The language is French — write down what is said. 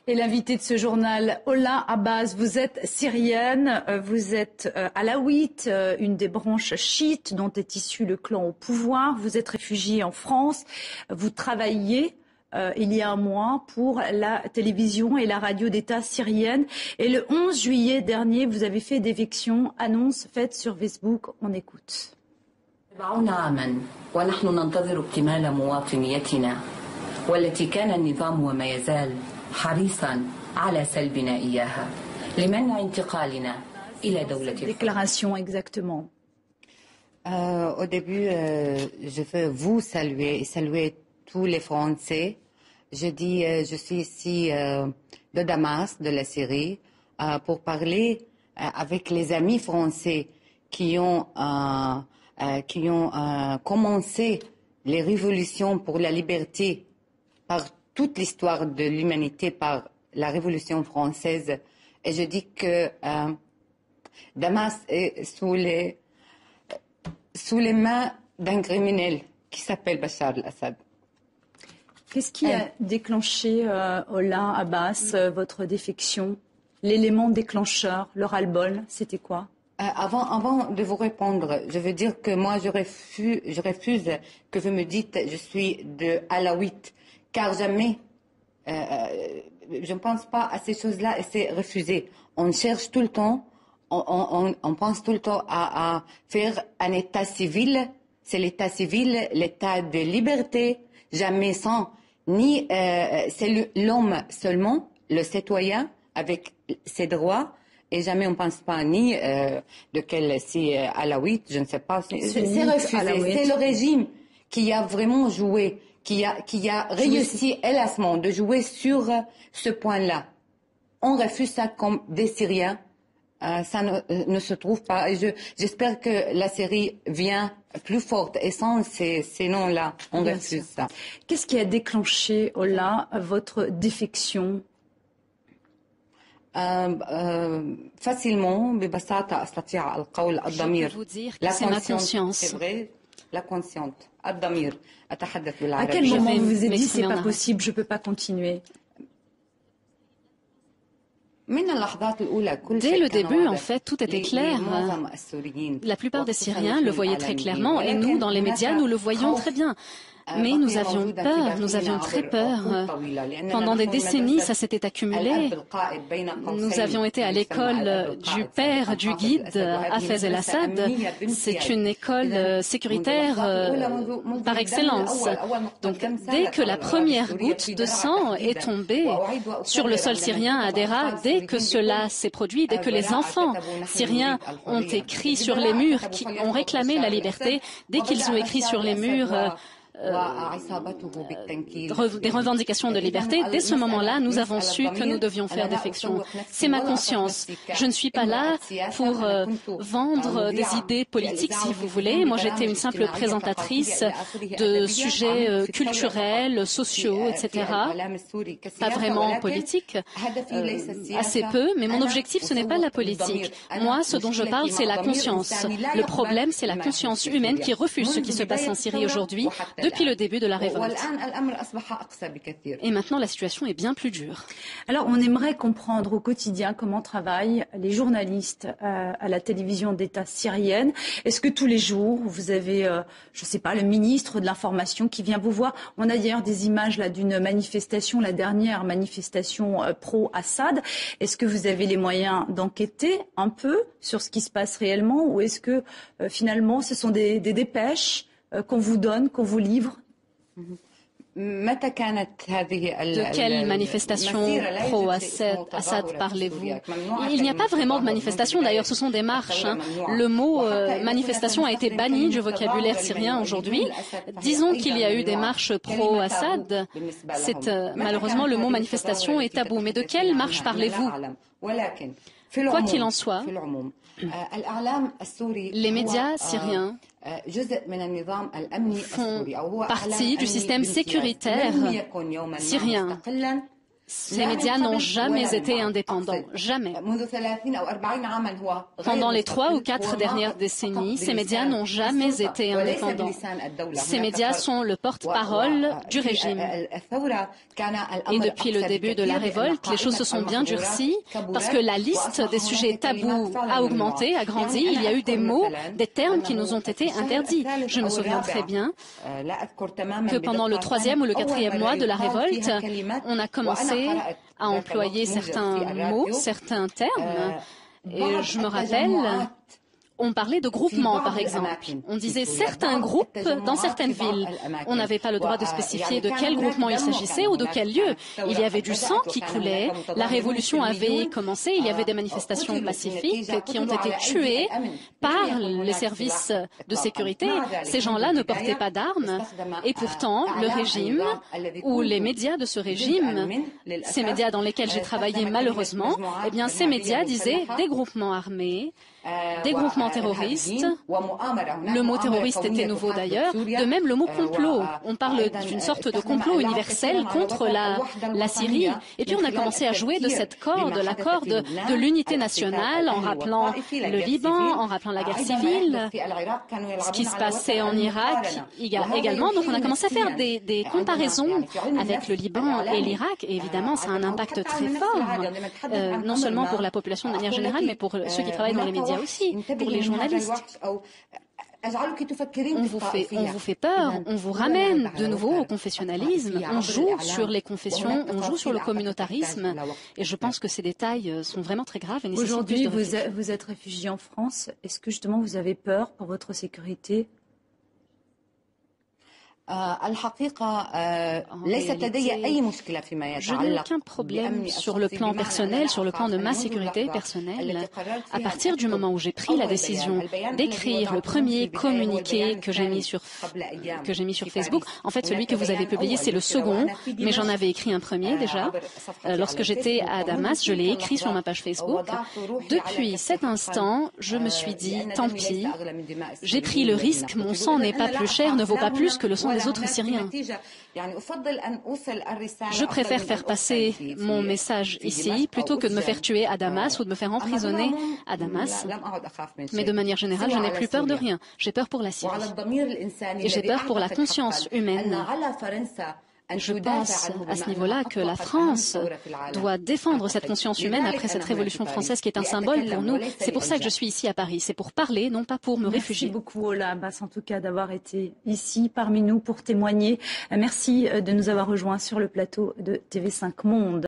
Et l'invité de ce journal, Ola Abbas, vous êtes syrienne, vous êtes alawite, une des branches chiites dont est issu le clan au pouvoir. Vous êtes réfugiée en France, vous travaillez il y a un mois pour la télévision et la radio d'État syrienne. Et le 11 juillet dernier, vous avez fait d'éviction, annonce faite sur Facebook. On écoute. 40 عاما ونحن ننتظر اكتمال مواطنيتنا والتي كان النظام وما يزال حريصا على سلبنا إياها لمنع انتقالنا إلى دولة Déclaration exactement. Au début, je veux vous saluer et saluer tous les Français. Je dis, je suis ici de Damas, de la Syrie, pour parler avec les amis français qui ont commencé les révolutions pour la liberté par toute l'histoire de l'humanité, par la Révolution française. Et je dis que Damas est sous les mains d'un criminel qui s'appelle Bachar el-Assad. Qu'est-ce qui a déclenché, Ola Abbas, votre défection? L'élément déclencheur, le ras-le-bol, c'était quoi? Avant de vous répondre, je veux dire que moi, je refuse que vous me dites je suis de Alawite, car jamais, je ne pense pas à ces choses-là et c'est refusé. On cherche tout le temps, on pense tout le temps à faire un état civil. C'est l'état civil, l'état de liberté, jamais sans, ni c'est l'homme seulement, le citoyen avec ses droits. Et jamais on ne pense pas ni de quel c'est alawite, je ne sais pas. C'est refusé. C'est le régime qui a vraiment joué, qui a réussi hélas de jouer sur ce point-là. On refuse ça comme des Syriens. Ça ne se trouve pas. Et j'espère que la Syrie vient plus forte. Et sans ces noms-là, on refuse ça. Qu'est-ce qui a déclenché, Ola, votre défection? Facilement, ببساطة أستطيع القول الضمير. Je peux vous dire que c'est ma conscience. C'est vrai, la consciente. الضمير. أتحدث بالعربية. À quel moment vous vous êtes dit c'est pas possible, je peux pas continuer? Dès le début, en fait, tout était clair. La plupart des Syriens le voyaient très clairement et nous, dans les médias, nous le voyions très bien. Mais nous avions peur, nous avions très peur. Pendant des décennies, ça s'était accumulé. Nous avions été à l'école du père du guide Hafez el-Assad. C'est une école sécuritaire par excellence. Donc, dès que la première goutte de sang est tombée sur le sol syrien à Deraa, dès que cela s'est produit, dès que les enfants syriens ont écrit sur les murs, qui ont réclamé la liberté, dès qu'ils ont écrit sur les murs des revendications de liberté, dès ce moment-là, nous avons su que nous devions faire défection. C'est ma conscience. Je ne suis pas là pour vendre des idées politiques, si vous voulez. Moi, j'étais une simple présentatrice de sujets culturels, sociaux, etc. Pas vraiment politiques, assez peu, mais mon objectif, ce n'est pas la politique. Moi, ce dont je parle, c'est la conscience. Le problème, c'est la conscience humaine qui refuse ce qui se passe en Syrie aujourd'hui, depuis le début de la révolte. Et maintenant, la situation est bien plus dure. Alors, on aimerait comprendre au quotidien comment travaillent les journalistes à la télévision d'État syrienne. Est-ce que tous les jours, vous avez, je ne sais pas, le ministre de l'Information qui vient vous voir? On a d'ailleurs des images là d'une manifestation, la dernière manifestation pro-Assad. Est-ce que vous avez les moyens d'enquêter un peu sur ce qui se passe réellement, ou est-ce que finalement, ce sont des dépêches qu'on vous donne, qu'on vous livre? De quelle manifestation pro-Assad parlez-vous? Il n'y a pas vraiment de manifestation, d'ailleurs ce sont des marches. Le mot manifestation a été banni du vocabulaire syrien aujourd'hui. Disons qu'il y a eu des marches pro-Assad. Malheureusement, le mot manifestation est tabou. Mais de quelle marche parlez-vous? Quoi qu'il en soit, les médias syriens font partie du système sécuritaire syrien. Ces médias n'ont jamais été indépendants, jamais. Pendant les 3 ou 4 dernières décennies, ces médias n'ont jamais été indépendants. Ces médias sont le porte-parole du régime. Et depuis le début de la révolte, les choses se sont bien durcies parce que la liste des sujets tabous a augmenté, a grandi. Il y a eu des mots, des termes qui nous ont été interdits. Je me souviens très bien que pendant le 3e ou le 4e mois de la révolte, on a commencé à employer certains mots, certains termes. Et je me rappelle, on parlait de groupements, par exemple. On disait certains groupes dans certaines villes. On n'avait pas le droit de spécifier de quel groupement il s'agissait ou de quel lieu. Il y avait du sang qui coulait. La révolution avait commencé. Il y avait des manifestations pacifiques qui ont été tuées par les services de sécurité. Ces gens-là ne portaient pas d'armes. Et pourtant, le régime ou les médias de ce régime, ces médias dans lesquels j'ai travaillé malheureusement, eh bien, ces médias disaient des groupements armés, des groupements terroristes. Le mot terroriste était nouveau d'ailleurs. De même, le mot complot. On parle d'une sorte de complot universel contre la Syrie. Et puis on a commencé à jouer de cette corde, la corde de l'unité nationale, en rappelant le Liban, en rappelant la guerre civile, ce qui se passait en Irak également. Donc on a commencé à faire des comparaisons avec le Liban et l'Irak. Et évidemment, ça a un impact très fort, non seulement pour la population de manière générale, mais pour ceux qui travaillent dans les médias aussi, pour les journalistes. On vous fait peur, on vous ramène de nouveau au confessionnalisme, on joue sur les confessions, on joue sur le communautarisme, et je pense que ces détails sont vraiment très graves et nécessitent plus de réflexion. Aujourd'hui, vous êtes réfugié en France. Est-ce que justement vous avez peur pour votre sécurité ? Je n'ai aucun problème sur le plan personnel, sur le plan de ma sécurité personnelle. À partir du moment où j'ai pris la décision d'écrire le premier communiqué que j'ai mis sur Facebook, en fait celui que vous avez publié c'est le second, mais j'en avais écrit un premier déjà. Lorsque j'étais à Damas, je l'ai écrit sur ma page Facebook. Depuis cet instant, je me suis dit, tant pis, j'ai pris le risque, mon sang n'est pas plus cher, ne vaut pas plus que le sang des autres Syriens. Je préfère faire passer mon message ici plutôt que de me faire tuer à Damas ou de me faire emprisonner à Damas. Mais de manière générale, je n'ai plus peur de rien. J'ai peur pour la Syrie. Et j'ai peur pour la conscience humaine. Je pense à ce niveau-là que la France doit défendre cette conscience humaine après cette révolution française qui est un symbole pour nous. C'est pour ça que je suis ici à Paris. C'est pour parler, non pas pour me réfugier. Merci beaucoup Ola Abbas en tout cas d'avoir été ici parmi nous pour témoigner. Merci de nous avoir rejoints sur le plateau de TV5 Monde.